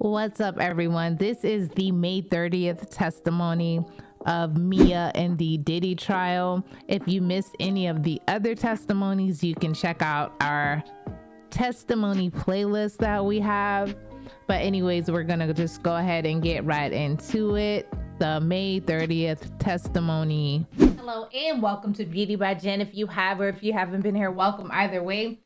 What's up, everyone? This is the May 30th testimony of Mia and the Diddy trial. If you missed any of the other testimonies, you can check out our testimony playlist that we have. But anyways, we're gonna just go ahead and get right into it. The May 30th testimony. Hello and welcome to Beauty by Jen. If you have or if you haven't been here, welcome either way.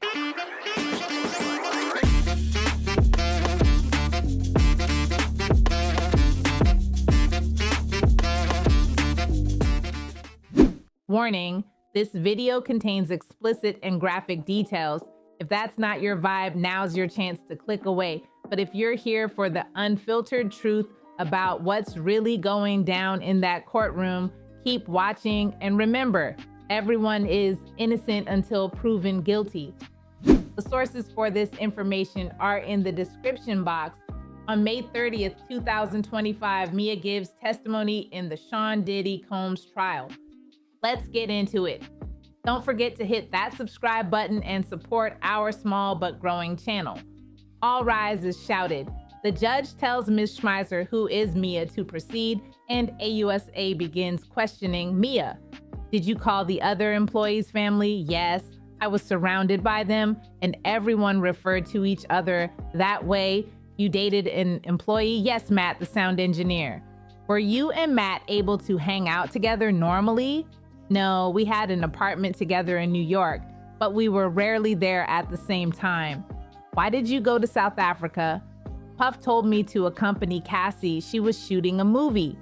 Warning, this video contains explicit and graphic details. If that's not your vibe, now's your chance to click away. But if you're here for the unfiltered truth about what's really going down in that courtroom, keep watching. And remember, everyone is innocent until proven guilty. The sources for this information are in the description box. On May 30th, 2025, Mia gives testimony in the Sean Diddy Combs trial. Let's get into it. Don't forget to hit that subscribe button and support our small but growing channel. All rise is shouted. The judge tells Ms. Schmeiser, who is Mia, to proceed, and AUSA begins questioning Mia. Did you call the other employees' family? Yes. I was surrounded by them, and everyone referred to each other that way. You dated an employee? Yes, Matt, the sound engineer. Were you and Matt able to hang out together normally? No, we had an apartment together in New York, but we were rarely there at the same time. Why did you go to South Africa? Puff told me to accompany Cassie. She was shooting a movie.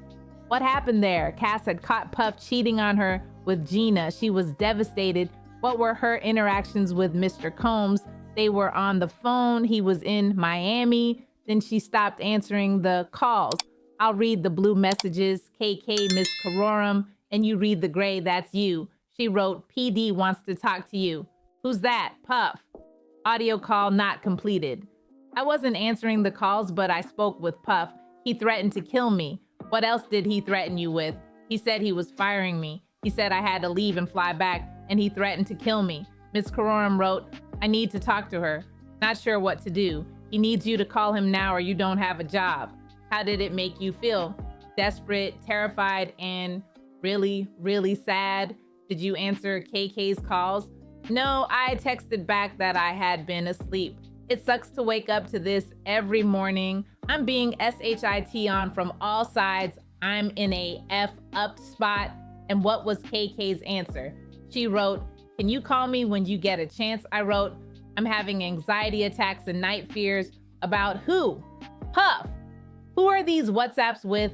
What happened there? Cass had caught Puff cheating on her with Gina. She was devastated. What were her interactions with Mr. Combs? They were on the phone. He was in Miami. Then she stopped answering the calls. I'll read the blue messages. KK, Miss Courtroom. And you read the gray, that's you. She wrote, PD wants to talk to you. Who's that? Puff. Audio call not completed. I wasn't answering the calls, but I spoke with Puff. He threatened to kill me. What else did he threaten you with? He said he was firing me. He said I had to leave and fly back, and he threatened to kill me. Miss Courtroom wrote, I need to talk to her. Not sure what to do. He needs you to call him now or you don't have a job. How did it make you feel? Desperate, terrified, and really, really sad? Did you answer KK's calls? No, I texted back that I had been asleep. It sucks to wake up to this every morning. I'm being SHIT on from all sides. I'm in a F up spot. And what was KK's answer? She wrote, can you call me when you get a chance? I wrote, I'm having anxiety attacks and night fears. About who? Puff. Who are these WhatsApps with?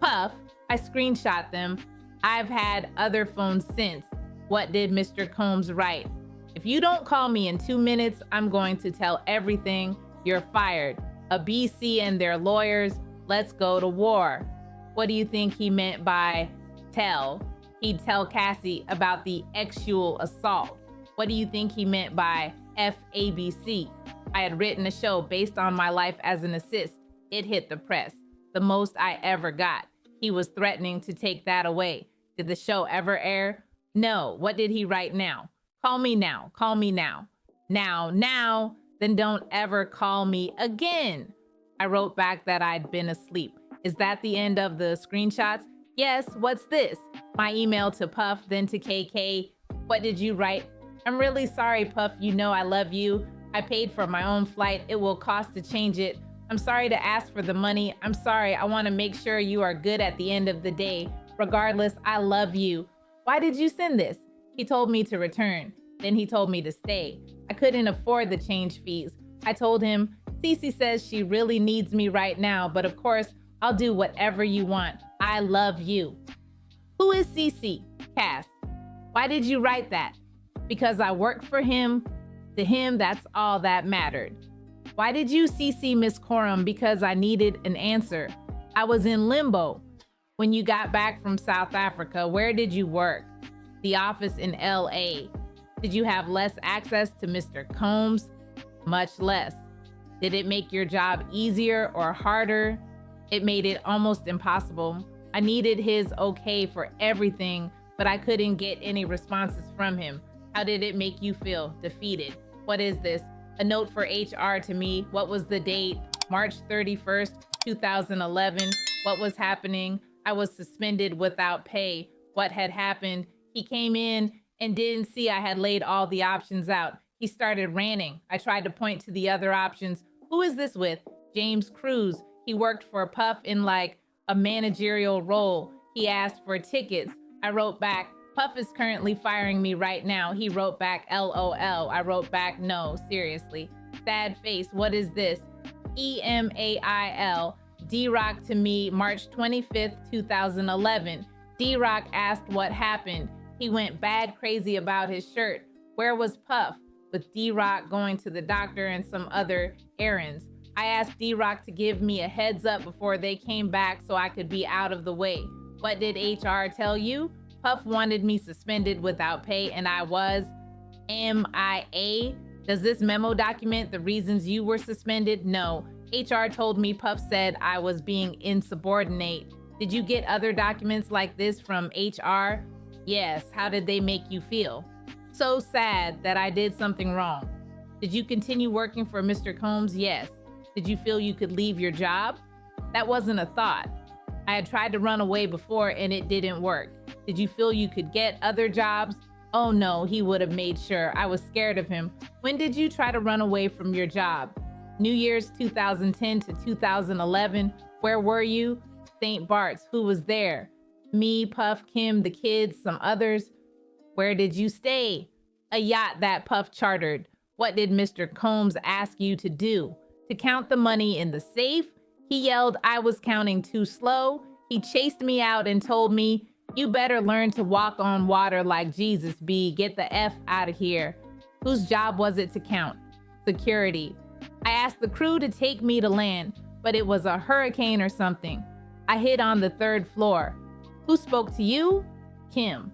Puff. I screenshot them. I've had other phones since. What did Mr. Combs write? If you don't call me in 2 minutes, I'm going to tell everything. You're fired. A BC and their lawyers. Let's go to war. What do you think he meant by tell? He'd tell Cassie about the sexual assault. What do you think he meant by FABC? I had written a show based on my life as an assist. It hit the press. The most I ever got. He was threatening to take that away. Did the show ever air? No. What did he write now? Call me now. Call me now. Now. Then don't ever call me again. I wrote back that I'd been asleep. Is that the end of the screenshots? Yes. What's this? My email to Puff, then to KK. What did you write? I'm really sorry, Puff. You know I love you. I paid for my own flight. It will cost to change it. I'm sorry to ask for the money. I'm sorry. I want to make sure you are good at the end of the day. Regardless, I love you. Why did you send this? He told me to return. Then he told me to stay. I couldn't afford the change fees. I told him, Cece says she really needs me right now, but of course, I'll do whatever you want. I love you. Who is Cece? Cass. Why did you write that? Because I work for him. To him, that's all that mattered. Why did you CC Miss Coram? Because I needed an answer. I was in limbo. When you got back from South Africa, where did you work? The office in LA. Did you have less access to Mr. Combs? Much less. Did it make your job easier or harder? It made it almost impossible. I needed his okay for everything, but I couldn't get any responses from him. How did it make you feel? Defeated. What is this? A note for HR to me. What was the date? March 31st, 2011. What was happening? I was suspended without pay. What had happened? He came in and didn't see I had laid all the options out. He started ranting. I tried to point to the other options. Who is this with? James Cruz. He worked for Puff in like a managerial role. He asked for tickets. I wrote back, Puff is currently firing me right now. He wrote back, LOL. I wrote back, no, seriously. Sad face, what is this? EMAIL. D-Roc to me, March 25th, 2011. D-Roc asked what happened. He went bad crazy about his shirt. Where was Puff? With D-Roc going to the doctor and some other errands. I asked D-Roc to give me a heads up before they came back so I could be out of the way. What did HR tell you? Puff wanted me suspended without pay and I was MIA. Does this memo document the reasons you were suspended? No. HR told me Puff said I was being insubordinate. Did you get other documents like this from HR? Yes. How did they make you feel? So sad that I did something wrong. Did you continue working for Mr. Combs? Yes. Did you feel you could leave your job? That wasn't a thought. I had tried to run away before and it didn't work. Did you feel you could get other jobs? Oh no, he would have made sure. I was scared of him. When did you try to run away from your job? New Year's 2010 to 2011. Where were you? St. Bart's. Who was there? Me, Puff, Kim, the kids, some others. Where did you stay? A yacht that Puff chartered. What did Mr. Combs ask you to do? To count the money in the safe? He yelled I was counting too slow. He chased me out and told me, you better learn to walk on water like Jesus, B. Get the F out of here. Whose job was it to count? Security. I asked the crew to take me to land, but it was a hurricane or something. I hid on the 3rd floor. Who spoke to you? Kim.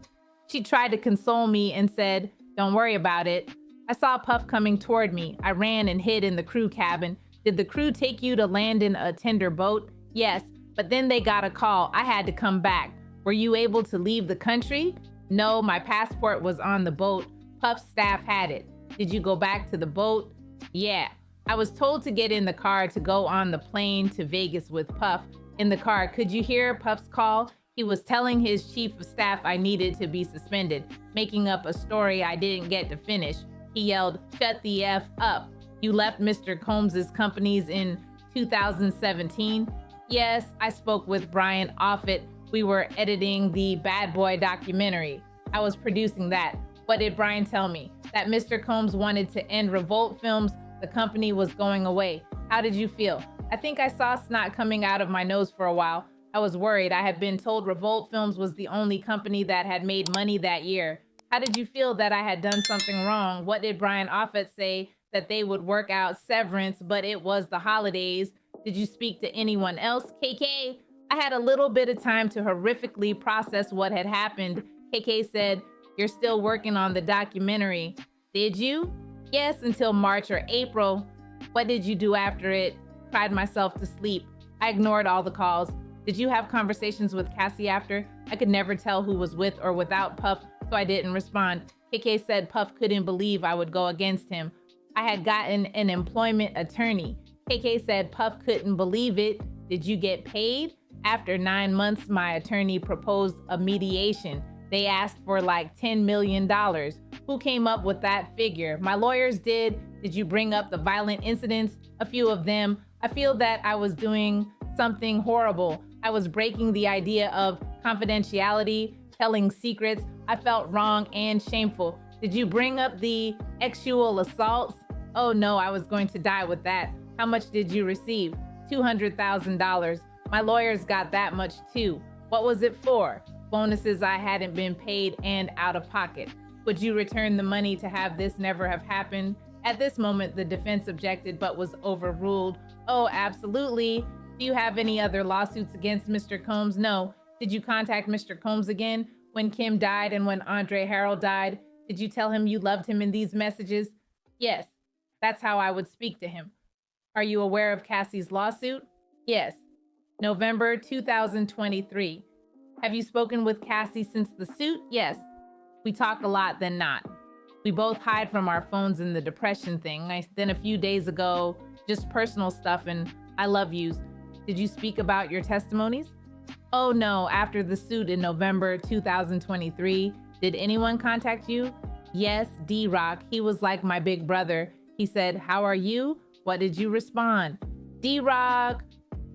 She tried to console me and said, don't worry about it. I saw Puff coming toward me. I ran and hid in the crew cabin. Did the crew take you to land in a tender boat? Yes, but then they got a call. I had to come back. Were you able to leave the country? No, my passport was on the boat. Puff's staff had it. Did you go back to the boat? Yeah. I was told to get in the car to go on the plane to Vegas with Puff. In the car, could you hear Puff's call? He was telling his chief of staff I needed to be suspended, making up a story I didn't get to finish. He yelled, shut the F up. You left Mr. Combs' companies in 2017? Yes, I spoke with Brian Offit. We were editing the Bad Boy documentary. I was producing that. What did Brian tell me? That Mr. Combs wanted to end Revolt Films. The company was going away. How did you feel? I think I saw snot coming out of my nose for a while. I was worried. I had been told Revolt Films was the only company that had made money that year. How did you feel that I had done something wrong? What did Brian Offit say? That they would work out severance, but it was the holidays. Did you speak to anyone else? KK? I had a little bit of time to horrifically process what had happened. KK said, you're still working on the documentary. Did you? Yes, until March or April. What did you do after it? Cried myself to sleep. I ignored all the calls. Did you have conversations with Cassie after? I could never tell who was with or without Puff, so I didn't respond. KK said Puff couldn't believe I would go against him. I had gotten an employment attorney. KK said Puff couldn't believe it. Did you get paid? After 9 months, my attorney proposed a mediation. They asked for like $10 million. Who came up with that figure? My lawyers did. Did you bring up the violent incidents? A few of them. I feel that I was doing something horrible. I was breaking the idea of confidentiality, telling secrets. I felt wrong and shameful. Did you bring up the sexual assaults? Oh no, I was going to die with that. How much did you receive? $200,000. My lawyers got that much too. What was it for? Bonuses I hadn't been paid and out of pocket. Would you return the money to have this never have happened? At this moment, the defense objected but was overruled. Oh, absolutely. Do you have any other lawsuits against Mr. Combs? No. Did you contact Mr. Combs again when Kim died and when Andre Harrell died? Did you tell him you loved him in these messages? Yes. That's how I would speak to him. Are you aware of Cassie's lawsuit? Yes. November 2023. Have you spoken with Cassie since the suit? Yes. We talk a lot, then not. We both hide from our phones in the depression thing. Then a few days ago, just personal stuff, and I love yous. Did you speak about your testimonies? Oh no, after the suit in November 2023, did anyone contact you? Yes, D-Roc. He was like my big brother. He said, how are you? What did you respond? D-Roc.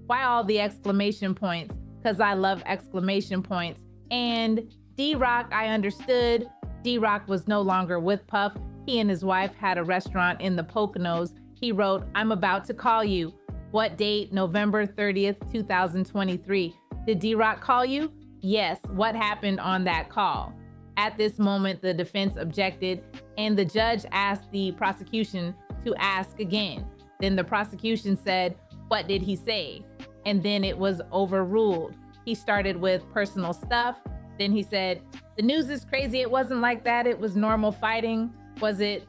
Why all the exclamation points? Because I love exclamation points. And D-Roc, I understood. D-Roc was no longer with Puff. He and his wife had a restaurant in the Poconos. He wrote, I'm about to call you. What date? November 30th, 2023. Did D-Roc call you? Yes. What happened on that call? At this moment, the defense objected, and the judge asked the prosecution to ask again. Then the prosecution said, what did he say? And then it was overruled. He started with personal stuff. Then he said, the news is crazy. It wasn't like that. It was normal fighting. Was it?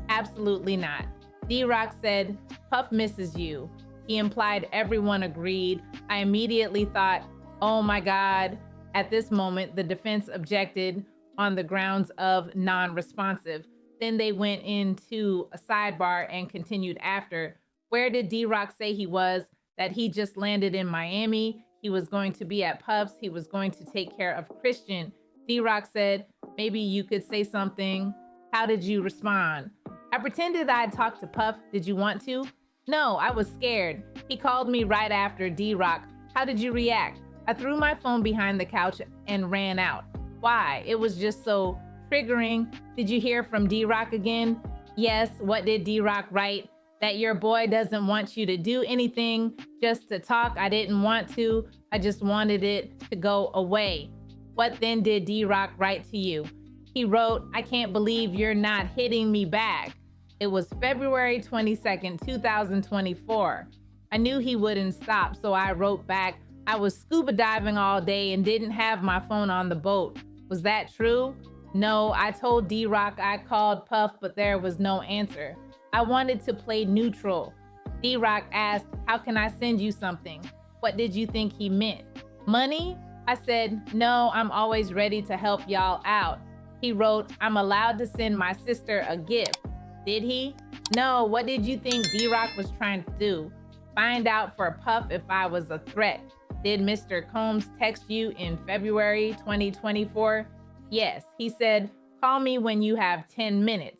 Absolutely not. D-Roc said, Puff misses you. He implied everyone agreed. I immediately thought, oh my God. At this moment, the defense objected on the grounds of non-responsive. Then they went into a sidebar and continued after. Where did D-Roc say he was? That he just landed in Miami. He was going to be at Puff's. He was going to take care of Christian. D-Roc said, maybe you could say something. How did you respond? I pretended I'd talked to Puff. Did you want to? No, I was scared. He called me right after. D-Roc. How did you react? I threw my phone behind the couch and ran out. Why? It was just so triggering. Did you hear from D-Roc again? Yes. What did D-Roc write? That your boy doesn't want you to do anything, just to talk. I didn't want to. I just wanted it to go away. What then did D-Roc write to you? He wrote, I can't believe you're not hitting me back. It was February 22nd, 2024. I knew he wouldn't stop, so I wrote back, I was scuba diving all day and didn't have my phone on the boat. Was that true? No, I told D-Roc I called Puff, but there was no answer. I wanted to play neutral. D-Roc asked, how can I send you something? What did you think he meant? Money? I said, no, I'm always ready to help y'all out. He wrote, I'm allowed to send my sister a gift. Did he? No, what did you think D-Roc was trying to do? Find out for Puff if I was a threat. Did Mr. Combs text you in February 2024? Yes, he said, call me when you have 10 minutes.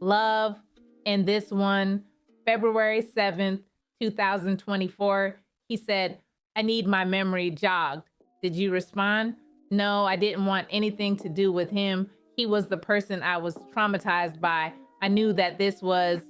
Love. And this one, February 7th, 2024, he said, I need my memory jogged. Did you respond? No, I didn't want anything to do with him. He was the person I was traumatized by. I knew that this was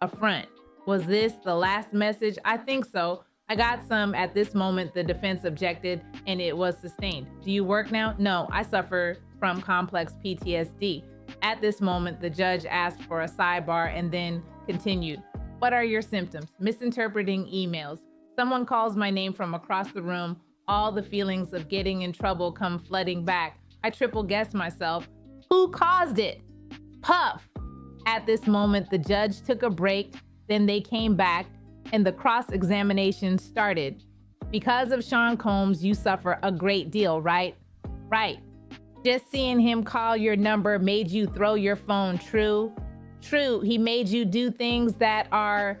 a front. Was this the last message? I think so. I got some at this moment. The defense objected and it was sustained. Do you work now? No, I suffer from complex PTSD. At this moment, the judge asked for a sidebar and then continued. What are your symptoms? Misinterpreting emails. Someone calls my name from across the room. All the feelings of getting in trouble come flooding back. I triple guess myself. Who caused it? Puff. At this moment, the judge took a break. Then they came back and the cross-examination started. Because of Sean Combs, you suffer a great deal, right? Right. Just seeing him call your number made you throw your phone, true? True, he made you do things that are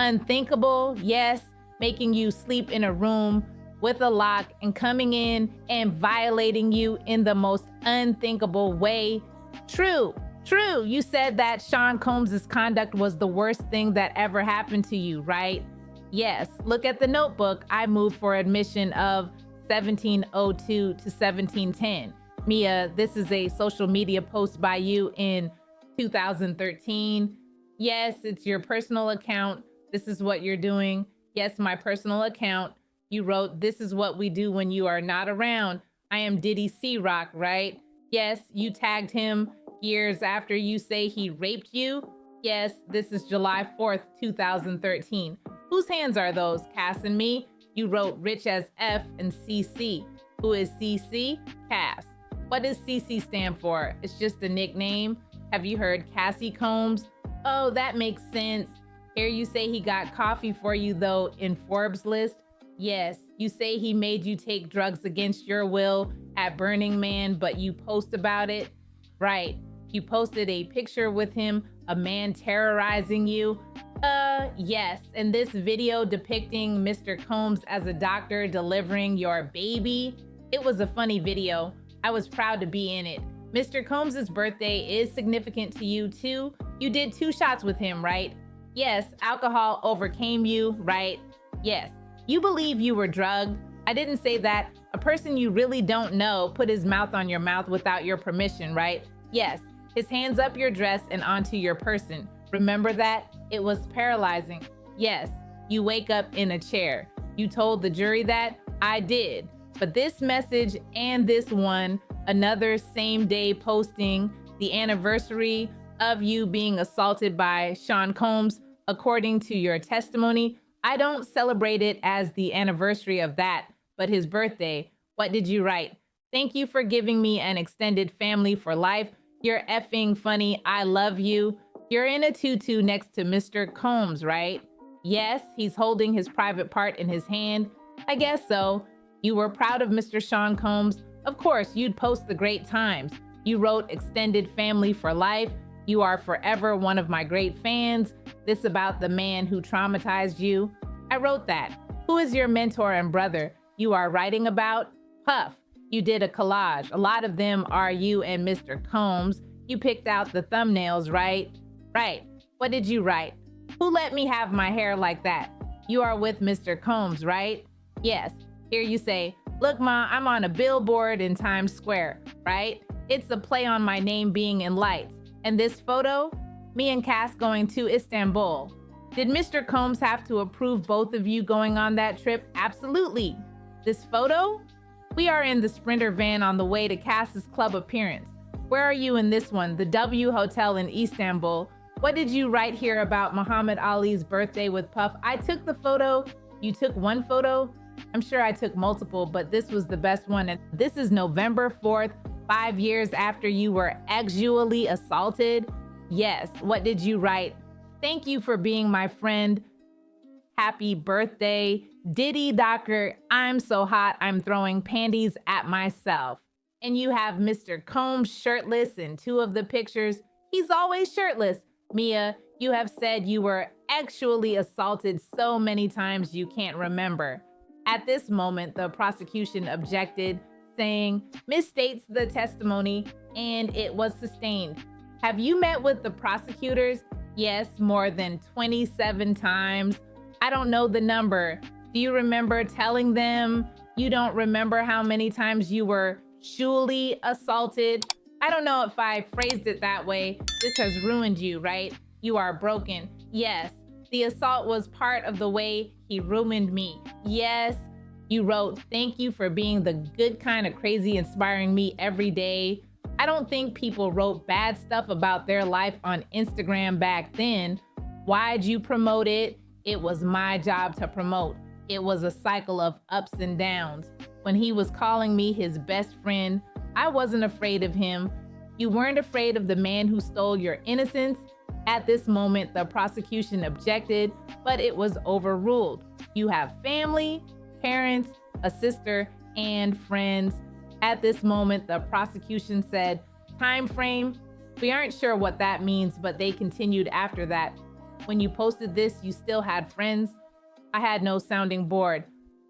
unthinkable, yes, making you sleep in a room with a lock and coming in and violating you in the most unthinkable way. True, true, you said that Sean Combs' conduct was the worst thing that ever happened to you, right? Yes, look at the notebook. I moved for admission of 1702 to 1710. Mia, this is a social media post by you in 2013. Yes, it's your personal account. This is what you're doing. Yes, my personal account. You wrote, this is what we do when you are not around. I am Diddy C-Roc, right? Yes, you tagged him years after you say he raped you. Yes, this is July 4th, 2013. Whose hands are those, Cass and me? You wrote Rich as F and CC. Who is CC? Cass. What does CC stand for? It's just a nickname. Have you heard Cassie Combs? Oh, that makes sense. Here you say he got coffee for you though in Forbes list. Yes, you say he made you take drugs against your will at Burning Man, but you post about it. Right. You posted a picture with him, a man terrorizing you. Yes. And this video depicting Mr. Combs as a doctor delivering your baby. It was a funny video. I was proud to be in it. Mr. Combs' birthday is significant to you too. You did 2 shots with him, right? Yes. Alcohol overcame you, right? Yes. You believe you were drugged. I didn't say that. A person you really don't know put his mouth on your mouth without your permission, right? Yes. His hands up your dress and onto your person. Remember that? It was paralyzing. Yes. You wake up in a chair. You told the jury that? I did. But this message and this one, another same day posting, the anniversary of you being assaulted by Sean Combs, according to your testimony, I don't celebrate it as the anniversary of that, but his birthday. What did you write? Thank you for giving me an extended family for life. You're effing funny. I love you. You're in a tutu next to Mr. Combs, right? Yes, he's holding his private part in his hand. I guess so. You were proud of Mr. Sean Combs. Of course, you'd post the great times. You wrote extended family for life. You are forever one of my great fans. This about the man who traumatized you. I wrote that. Who is your mentor and brother you are writing about? Puff. You did a collage. A lot of them are you and Mr. Combs. You picked out the thumbnails, right? Right. What did you write? Who let me have my hair like that? You are with Mr. Combs, right? Yes. Here you say, look, Ma, I'm on a billboard in Times Square, right? It's a play on my name being in lights. And this photo, me and Cass going to Istanbul. Did Mr. Combs have to approve both of you going on that trip? Absolutely. This photo? We are in the Sprinter van on the way to Cass's club appearance. Where are you in this one? The W Hotel in Istanbul. What did you write here about Muhammad Ali's birthday with Puff? I took the photo. You took one photo? I'm sure I took multiple, but this was the best one. And this is November 4th, 5 years after you were actually assaulted. Yes. What did you write? Thank you for being my friend. Happy birthday. Diddy Docker, I'm so hot, I'm throwing panties at myself. And you have Mr. Combs shirtless in 2 of the pictures. He's always shirtless. Mia, you have said you were actually assaulted so many times you can't remember. At this moment, the prosecution objected, saying, misstates the testimony and it was sustained. Have you met with the prosecutors? Yes, more than 27 times. I don't know the number. Do you remember telling them you don't remember how many times you were surely assaulted? I don't know if I phrased it that way. This has ruined you, right? You are broken. Yes, the assault was part of the way he ruined me. Yes, you wrote, thank you for being the good kind of crazy inspiring me every day. I don't think people wrote bad stuff about their life on Instagram back then. Why'd you promote it? It was my job to promote. It was a cycle of ups and downs. When he was calling me his best friend, I wasn't afraid of him. You weren't afraid of the man who stole your innocence. At this moment, the prosecution objected, but it was overruled. You have family, parents, a sister, and friends. At this moment, the prosecution said, time frame. We aren't sure what that means, but they continued after that. When you posted this, you still had friends. I had no sounding board.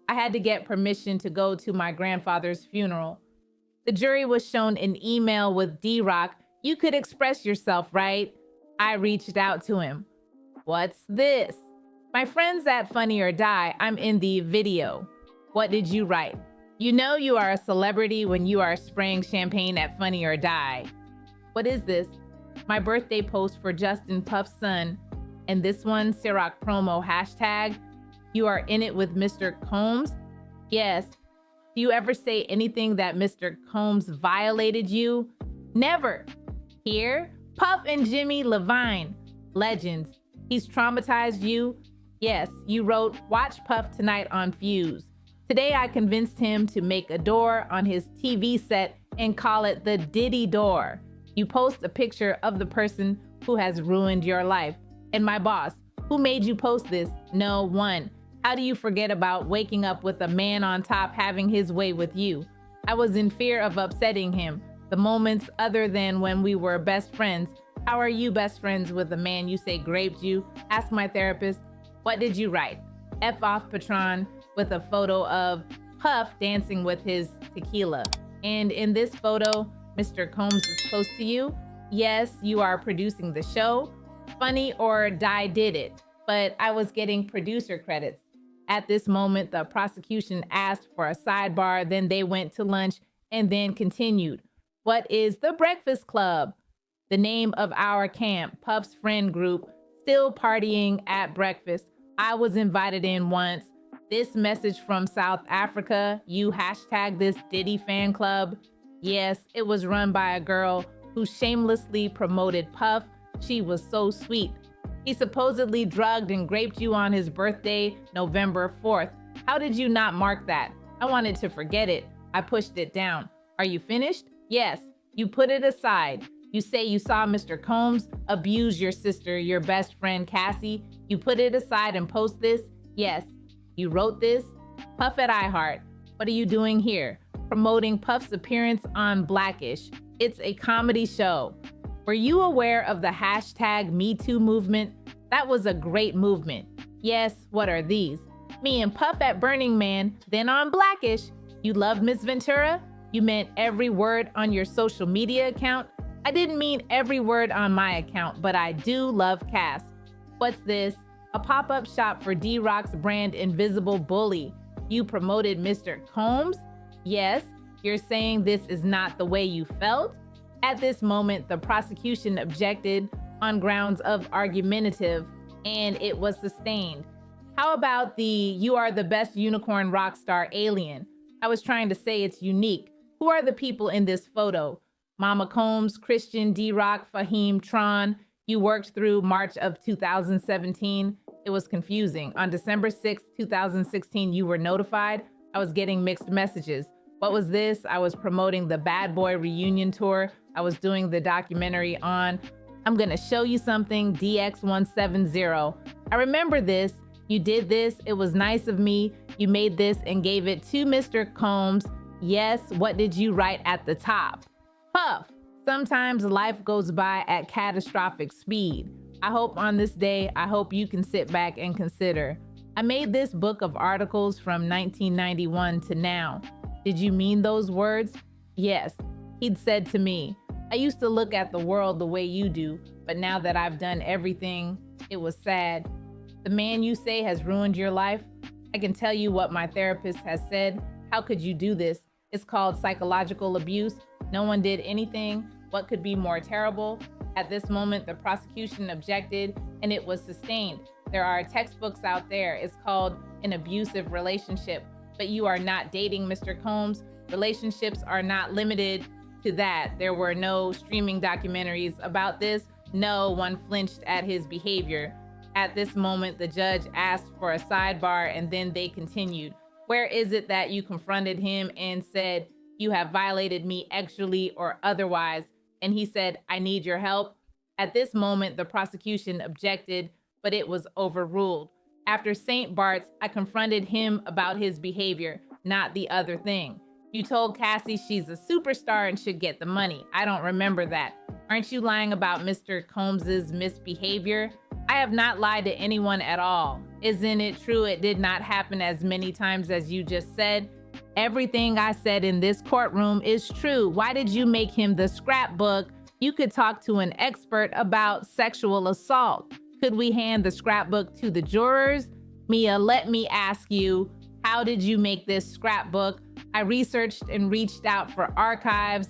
I had to get permission to go to my grandfather's funeral. The jury was shown an email with D-Roc. You could express yourself, right? I reached out to him. What's this? My friends at Funny or Die, I'm in the video. What did you write? You know you are a celebrity when you are spraying champagne at Funny or Die. What is this? My birthday post for Justin Puff's son. And this one, Ciroc promo hashtag. You are in it with Mr. Combs? Yes. Do you ever say anything that Mr. Combs violated you? Never. Here, Puff and Jimmy Levine, legends. He's traumatized you? Yes, you wrote, watch Puff tonight on Fuse. Today I convinced him to make a door on his TV set and call it the Diddy door. You post a picture of the person who has ruined your life. And my boss, who made you post this? No one. How do you forget about waking up with a man on top having his way with you? I was in fear of upsetting him. The moments other than when we were best friends. How are you best friends with a man you say raped you? Ask my therapist. What did you write? F off Patron, with a photo of Puff dancing with his tequila. And in this photo, Mr. Combs is close to you. Yes, you are producing the show. Funny or Die did it, but I was getting producer credits. At this moment, the prosecution asked for a sidebar, then they went to lunch and then continued. What is the Breakfast Club? The name of our camp, Puff's friend group, still partying at breakfast. I was invited in once. This message from South Africa, you hashtag this Diddy fan club. Yes, it was run by a girl who shamelessly promoted Puff. She was so sweet. He supposedly drugged and raped you on his birthday, November 4th. How did you not mark that? I wanted to forget it. I pushed it down. Are you finished? Yes. You put it aside. You say you saw Mr. Combs abuse your sister, your best friend Cassie. You put it aside and post this? Yes. You wrote this? Puff at iHeart. What are you doing here? Promoting Puff's appearance on Blackish. It's a comedy show. Were you aware of the hashtag #MeToo movement? That was a great movement. Yes, what are these? Me and Puff at Burning Man, then on Blackish. You love Miss Ventura? You meant every word on your social media account? I didn't mean every word on my account, but I do love Cass. What's this? A pop-up shop for D-Roc's brand Invisible Bully. You promoted Mr. Combs? Yes, you're saying this is not the way you felt? At this moment, the prosecution objected on grounds of argumentative, and it was sustained. How about the "you are the best unicorn rock star alien"? I was trying to say it's unique. Who are the people in this photo? Mama Combs, Christian, D-Roc, Fahim, Tron. You worked through March of 2017. It was confusing. On December 6th, 2016, you were notified. I was getting mixed messages. What was this? I was promoting the Bad Boy reunion tour. I was doing the documentary on I'm Gonna Show You Something, DX170. I remember this. You did this. It was nice of me. You made this and gave it to Mr. Combs. Yes, what did you write at the top? Puff. Sometimes life goes by at catastrophic speed. I hope on this day, I hope you can sit back and consider. I made this book of articles from 1991 to now. Did you mean those words? Yes. He'd said to me, I used to look at the world the way you do, but now that I've done everything, it was sad. The man you say has ruined your life. I can tell you what my therapist has said. How could you do this? It's called psychological abuse. No one did anything. What could be more terrible? At this moment, the prosecution objected and it was sustained. There are textbooks out there. It's called An Abusive Relationship, but you are not dating Mr. Combs. Relationships are not limited to that. There were no streaming documentaries about this. No one flinched at his behavior. At this moment, the judge asked for a sidebar and then they continued. Where is it that you confronted him and said, you have violated me sexually or otherwise? And he said, I need your help. At this moment, the prosecution objected, but it was overruled. After St. Bart's, I confronted him about his behavior, not the other thing. You told Cassie she's a superstar and should get the money. I don't remember that. Aren't you lying about Mr. Combs's misbehavior? I have not lied to anyone at all. Isn't it true it did not happen as many times as you just said? Everything I said in this courtroom is true. Why did you make him the scrapbook? You could talk to an expert about sexual assault. Could we hand the scrapbook to the jurors? Mia, let me ask you, how did you make this scrapbook? I researched and reached out for archives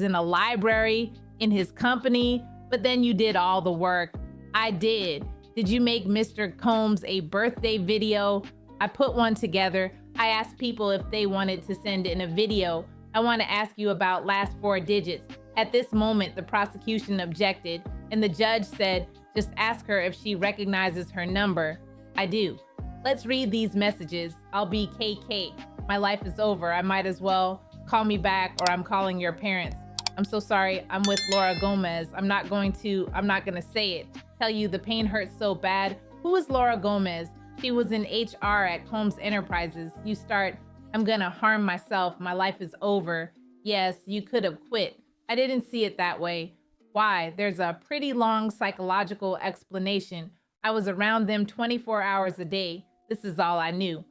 in a library, in his company, but then you did all the work. I did. Did you make Mr. Combs a birthday video? I put one together. I asked people if they wanted to send in a video. I want to ask you about last 4 digits. At this moment, the prosecution objected, and the judge said, just ask her if she recognizes her number. I do. Let's read these messages. I'll be KK. My life is over. I might as well call me back, or I'm calling your parents. I'm so sorry. I'm with Laura Gomez. I'm not gonna say it. Tell you the pain hurts so bad. Who is Laura Gomez? She was in HR at Combs Enterprises. You start, I'm gonna harm myself. My life is over. Yes, you could have quit. I didn't see it that way. Why? There's a pretty long psychological explanation. I was around them 24 hours a day. This is all I knew.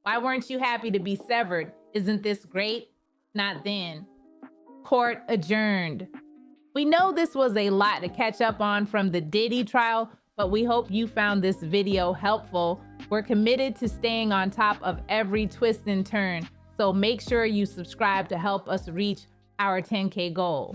Why weren't you happy to be severed? Isn't this great? Not then. Court adjourned. We know this was a lot to catch up on from the Diddy trial, but we hope you found this video helpful. We're committed to staying on top of every twist and turn, so make sure you subscribe to help us reach our 10K goal.